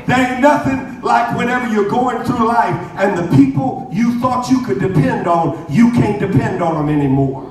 There ain't nothing like whenever you're going through life and the people you thought you could depend on, you can't depend on them anymore.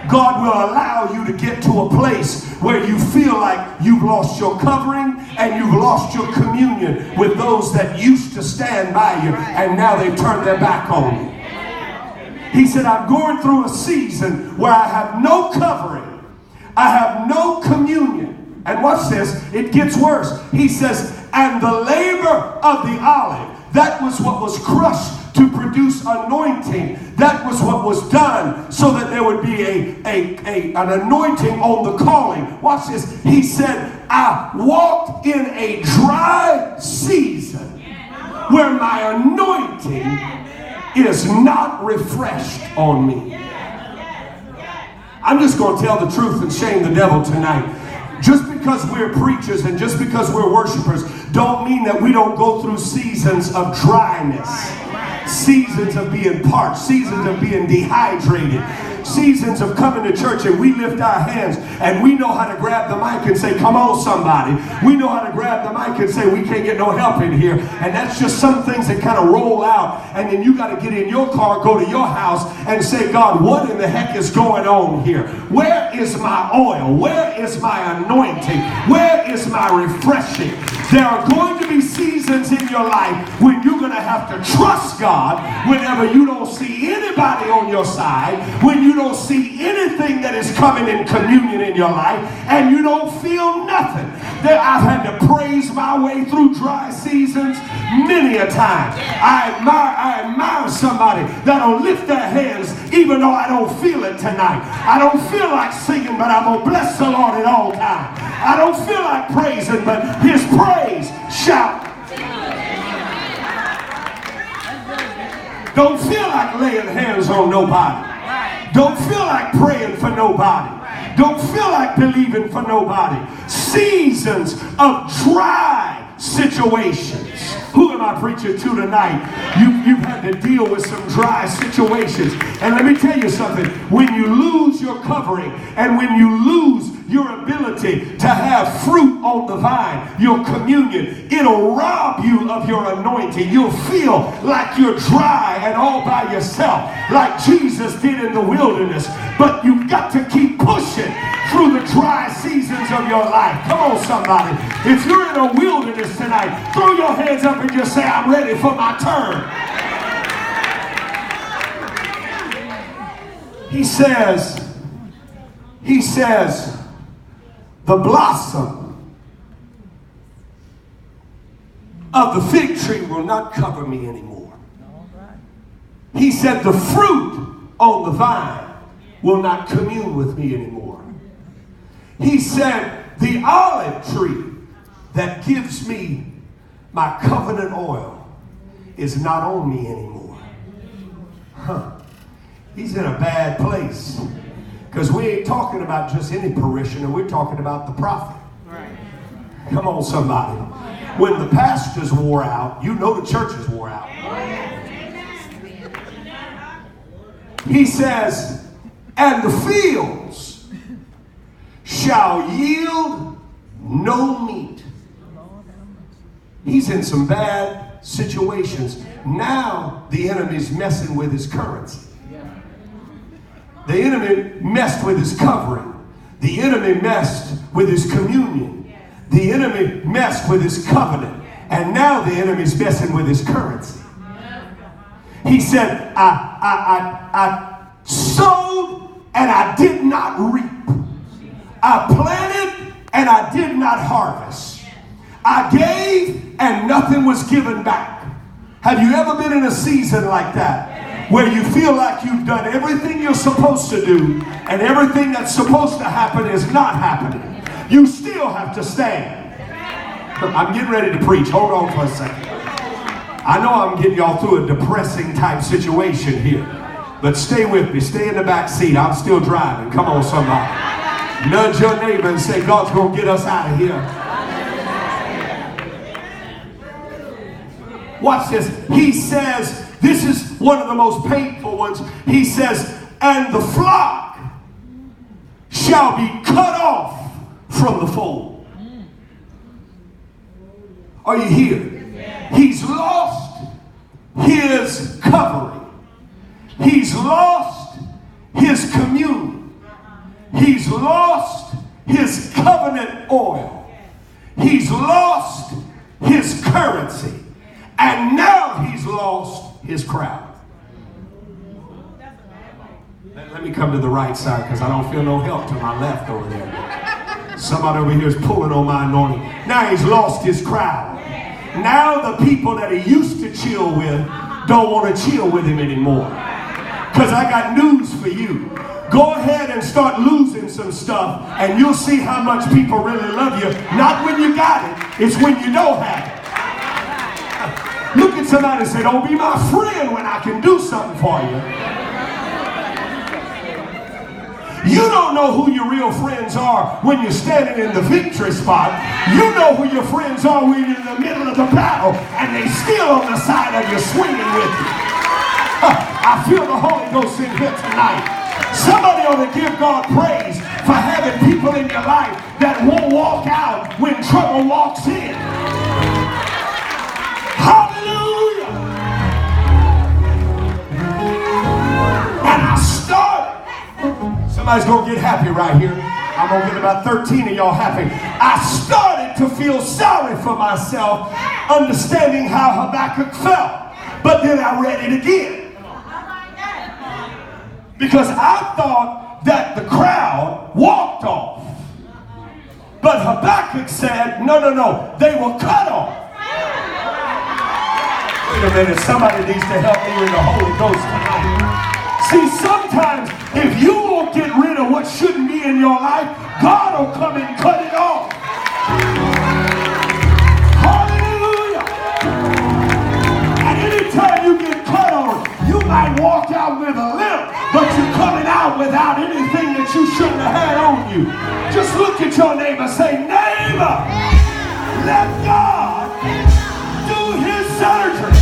God will allow you to get to a place where you feel like you've lost your covering and you've lost your communion with those that used to stand by you, and now they've turned their back on you. He said, I'm going through a season where I have no covering. I have no communion. And watch this, it gets worse. He says, and the labor of the olive, that was what was crushed to produce anointing. That was what was done so that there would be an anointing on the calling. Watch this. He said, I walked in a dry season where my anointing is not refreshed on me. I'm just going to tell the truth and shame the devil tonight. Just because we're preachers and just because we're worshipers don't mean that we don't go through seasons of dryness, seasons of being parched, seasons of being dehydrated, seasons of coming to church and we lift our hands and we know how to grab the mic and say, come on somebody. We know how to grab the mic and say, we can't get no help in here. And that's just some things that kind of roll out, and then you got to get in your car, go to your house and say, God, what in the heck is going on here? Where is my oil? Where is my anointing? Where is my refreshing? There are going to be seasons in your life when you're going to have to trust God whenever you don't see anybody on your side, when you don't see anything that is coming in communion in your life, and you don't feel nothing. I've had to praise my way through dry seasons many a time. I admire somebody that'll lift their hands even though I don't feel it tonight. I don't feel like singing, but I'm going to bless the Lord at all times. I don't feel like praising, but his praise shout. Don't feel like laying hands on nobody. Don't feel like praying for nobody. Don't feel like believing for nobody. Seasons of dry situations. Who am I preaching to tonight? You've had to deal with some dry situations. And let me tell you something. When you lose your covering and when you lose your ability to have fruit on the vine, your communion, it'll rob you of your anointing. You'll feel like you're dry and all by yourself, like Jesus did in the wilderness. But you've got to keep pushing through the dry seasons of your life. Come on, somebody. If you're in a wilderness tonight, throw your hands up and just say, I'm ready for my turn. He says, the blossom of the fig tree will not cover me anymore. He said, the fruit on the vine will not commune with me anymore. He said, the olive tree that gives me my covenant oil is not on me anymore. He's in a bad place. Because we ain't talking about just any parishioner. We're talking about the prophet. Right. Come on, somebody. When the pastors wore out, you know the churches wore out. He says, and the fields shall yield no meat. He's in some bad situations. Now the enemy's messing with his currency. The enemy messed with his covering. The enemy messed with his communion. The enemy messed with his covenant. And now the enemy's messing with his currency. He said, I sowed and I did not reap. I planted and I did not harvest. I gave and nothing was given back. Have you ever been in a season like that? Where you feel like you've done everything you're supposed to do and everything that's supposed to happen is not happening. You still have to stand. I'm getting ready to preach. Hold on for a second. I know I'm getting y'all through a depressing type situation here, but stay with me. Stay in the back seat. I'm still driving. Come on, somebody. Nudge your neighbor and say, God's going to get us out of here. Watch this. He says, this is one of the most painful ones. He says, and the flock shall be cut off from the fold. Are you here? He's lost his covering. He's lost his communion. He's lost his covenant oil. He's lost his currency. And now he's lost his crowd. Let me come to the right side because I don't feel no help to my left over there. Somebody over here is pulling on my anointing. Now he's lost his crowd. Now the people that he used to chill with don't want to chill with him anymore. Because I got news for you. Go ahead and start losing some stuff and you'll see how much people really love you. Not when you got it, it's when you don't have it. Look at somebody and say, don't be my friend when I can do something for you. You don't know who your real friends are when you're standing in the victory spot. You know who your friends are when you're in the middle of the battle and they still on the side of you swinging with you. I feel the Holy Ghost in here tonight. Somebody ought to give God praise for having people in your life that won't walk out when trouble walks in. Hallelujah! And I started. Somebody's going to get happy right here. I'm going to get about 13 of y'all happy. I started to feel sorry for myself, understanding how Habakkuk felt. But then I read it again. Because I thought that the crowd walked off. But Habakkuk said, no, they were cut off. Wait a minute, somebody needs to help me with the Holy Ghost tonight. See, sometimes if you won't get rid of what shouldn't be in your life, God will come and cut it off. Hallelujah. And anytime you get cut off, you might walk out with a limp, but you're coming out without anything that you shouldn't have had on you. Just look at your neighbor and say, neighbor, let God do his surgery.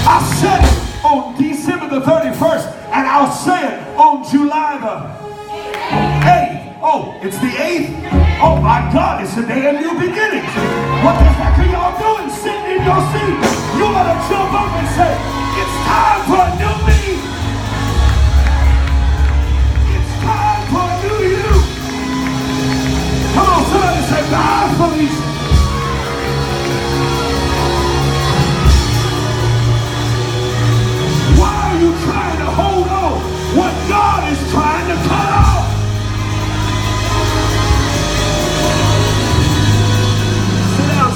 I said it on December the 31st, and I'll say it on July the 8th. Oh, it's the 8th? Oh my God, it's a day of new beginnings. What the heck are y'all doing sitting in your seat? You ought to jump up and say, it's time for a new me. It's time for a new you. Come on, somebody say, bye, Felicia. You trying to hold on what God is trying to cut off. Sit down.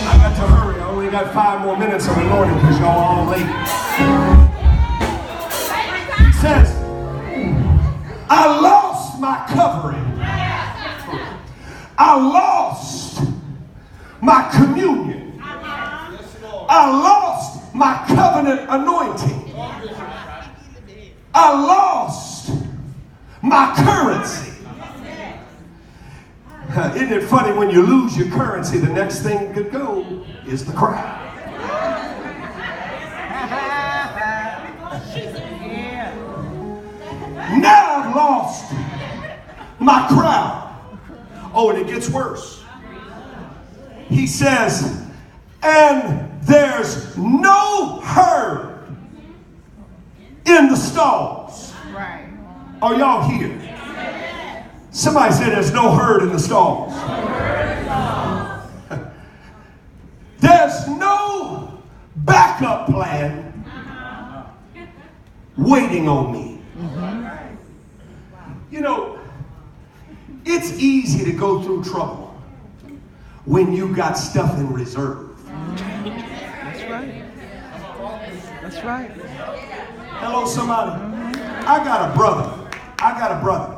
I got to hurry. I only got 5 more minutes of anointing because y'all are all late. He says, I lost my covering. I lost my communion. I lost my covenant anointing. I lost my currency. Isn't it funny when you lose your currency, the next thing to go is the crowd. Now I've lost my crowd. Oh, and it gets worse. He says, and there's no herd in the stalls. Right. Are y'all here? Somebody said there's no herd in the stalls. There's no backup plan waiting on me. You know, it's easy to go through trouble when you got stuff in reserve. That's right. Hello, somebody. I got a brother.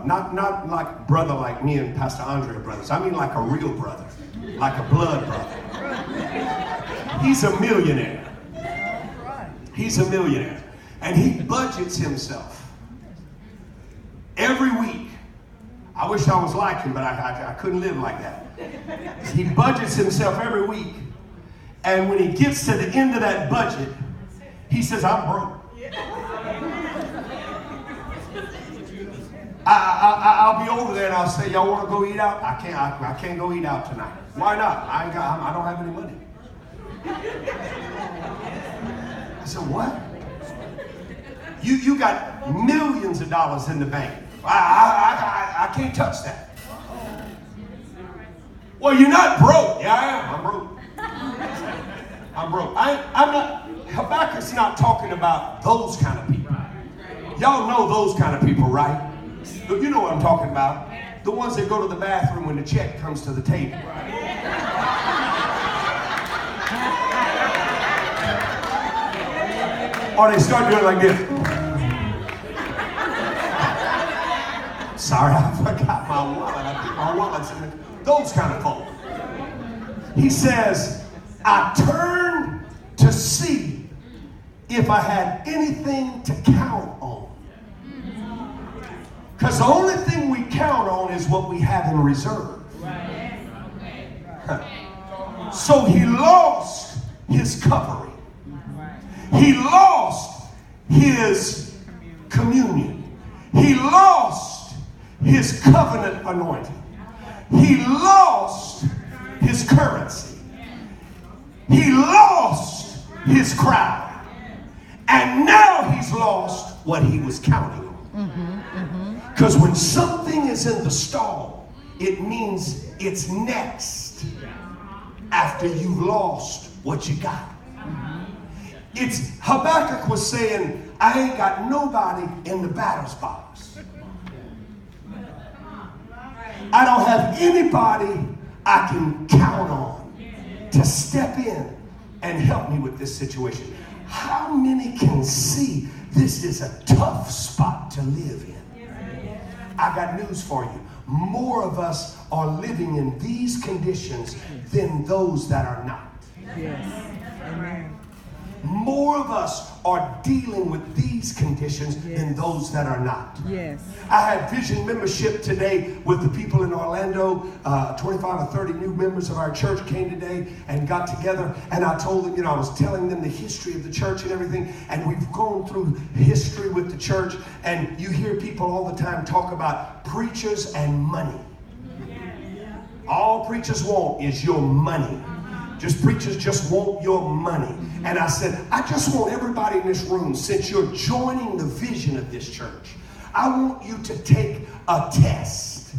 Not like brother like me and Pastor Andre are brothers. I mean like a real brother. Like a blood brother. He's a millionaire. He's a millionaire. And he budgets himself every week. I wish I was like him, but I couldn't live like that. He budgets himself every week. And when he gets to the end of that budget, He says, I'm broke. I'll be over there and I'll say, y'all want to go eat out? I can't go eat out tonight. Why not? I don't have any money. I said, what? You got millions of dollars in the bank. I can't touch that. Well, you're not broke. Yeah, I am. I'm broke. I'm broke. I'm not. Habakkuk's not talking about those kind of people. Y'all know those kind of people, right? You know what I'm talking about. The ones that go to the bathroom when the check comes to the table. Or they start doing like this. Sorry, I forgot my wallet. I think my wallet's in the... Those kind of folk. He says, I turned to see if I had anything to count on. Because the only thing we count on is what we have in reserve. So he lost his covering. He lost his communion. He lost his covenant anointing. He lost his currency. He lost his crowd. And now he's lost what he was counting on. Because when something is in the stall, it means it's next after you've lost what you got. It's Habakkuk was saying, I ain't got nobody in the batter's box. I don't have anybody I can count on to step in and help me with this situation. How many can see this is a tough spot to live in? I got news for you. More of us are living in these conditions than those that are not. Yes. Amen. More of us are dealing with these conditions than those that are not. Yes. I had vision membership today with the people in Orlando. 25 or 30 new members of our church came today and got together. And I told them, I was telling them the history of the church and everything. And we've gone through history with the church. And you hear people all the time talk about preachers and money. All preachers want is your money. Preachers just want your money. And I said, I just want everybody in this room, since you're joining the vision of this church, I want you to take a test.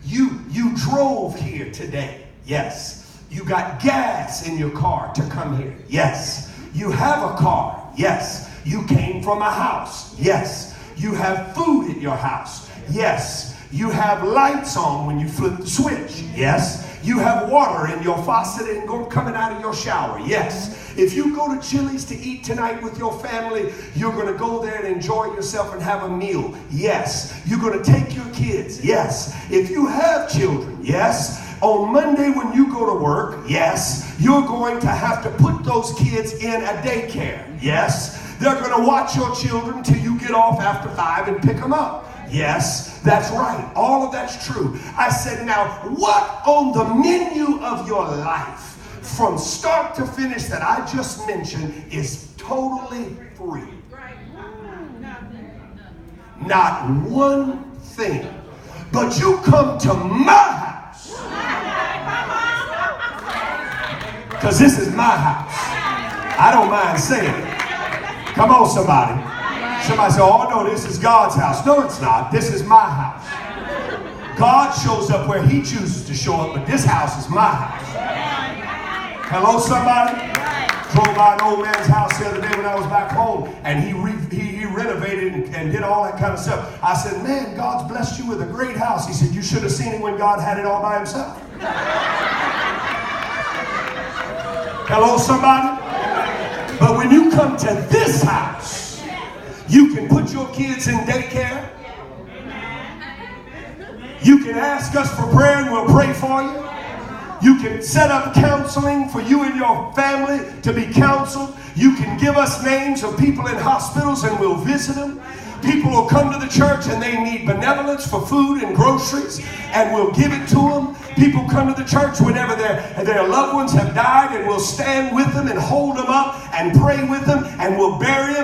You drove here today. Yes. You got gas in your car to come here. Yes. You have a car. Yes. You came from a house. Yes. You have food at your house. Yes. You have lights on when you flip the switch. Yes. You have water in your faucet and coming out of your shower. Yes. If you go to Chili's to eat tonight with your family, you're going to go there and enjoy yourself and have a meal. Yes. You're going to take your kids. Yes. If you have children. Yes. On Monday when you go to work. Yes. You're going to have to put those kids in a daycare. Yes. They're going to watch your children till you get off after 5 and pick them up. Yes, that's right. All of that's true. I said, now, what on the menu of your life from start to finish that I just mentioned is totally free? Not one thing. But you come to my house. Because this is my house. I don't mind saying it. Come on, somebody. Somebody say, oh no, this is God's house. No, it's not. This is my house. God shows up where he chooses to show up, but this house is my house. Hello, somebody? Drove by an old man's house the other day when I was back home, and he renovated and did all that kind of stuff. I said, man, God's blessed you with a great house. He said, you should have seen it when God had it all by himself. Hello, somebody? But when you come to this house, you can put your kids in daycare. You can ask us for prayer and we'll pray for you. You can set up counseling for you and your family to be counseled. You can give us names of people in hospitals and we'll visit them. People will come to the church and they need benevolence for food and groceries, and we'll give it to them. People come to the church whenever their loved ones have died, and we'll stand with them and hold them up and pray with them, and we'll bury them.